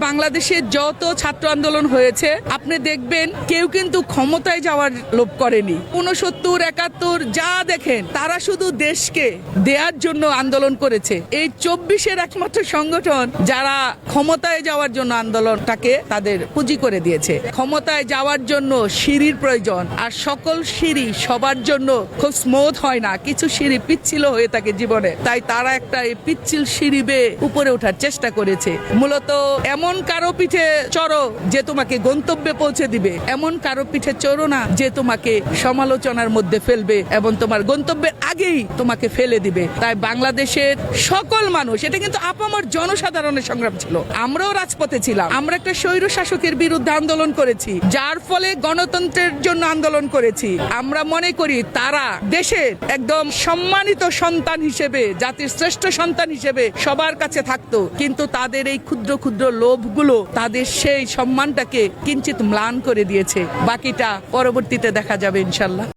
বাংলাদেশে যত ছাত্র আন্দোলন হয়েছে আপনি দেখবেন কেউ কিন্তু ক্ষমতায় যাওয়ার লোভ করেনি। 69, 71 যা দেখেন তারা শুধু দেশকে দেওয়ার জন্য আন্দোলন করেছে। এই 24-এর একমাত্র সংগঠন যারা ক্ষমতায় যাওয়ার জন্য আন্দোলনটাকে তাদের পুঁজি করে দিয়েছে। ক্ষমতায় যাওয়ার জন্য সিঁড়ির প্রয়োজন, আর সকল সিঁড়ি সবার জন্য খুব স্মুথ হয় না, কিছু সিঁড়ি পিচ্ছিল হয়ে থাকে জীবনে। তাই তারা একটা এই পিচ্ছিল সিঁড়ি বেয়ে উপরে ওঠার চেষ্টা করেছে। মূলত এমন কারো পিঠে চড়ো যে তোমাকে গন্তব্যে পৌঁছে দিবে, এমন কারো পিঠে চড়ো না যে তোমাকে সমালোচনার মধ্যে ফেলবে এবং তোমার গন্তব্যের আগেই তোমাকে ফেলে দিবে। তাই বাংলাদেশের সকল মানুষ, এটা কিন্তু আপামর জনসাধারণের সংগ্রাম ছিল। আমরাও রাজপথে ছিলাম, আমরা একটা স্বৈর শাসকের বিরুদ্ধে আন্দোলন করেছি, যার ফলে গণতন্ত্রের জন্য আন্দোলন করেছি। আমরা মনে করি তারা দেশের একদম সম্মানিত সন্তান হিসেবে, জাতির শ্রেষ্ঠ সন্তান হিসেবে সবার কাছে থাকতো, কিন্তু তাদের এই ক্ষুদ্র ক্ষুদ্র লোভগুলো তাদের সেই সম্মানটাকে কিঞ্চিত ম্লান করে দিয়েছে। বাকিটা পরবর্তীতে দেখা যাবে ইনশাল্লাহ।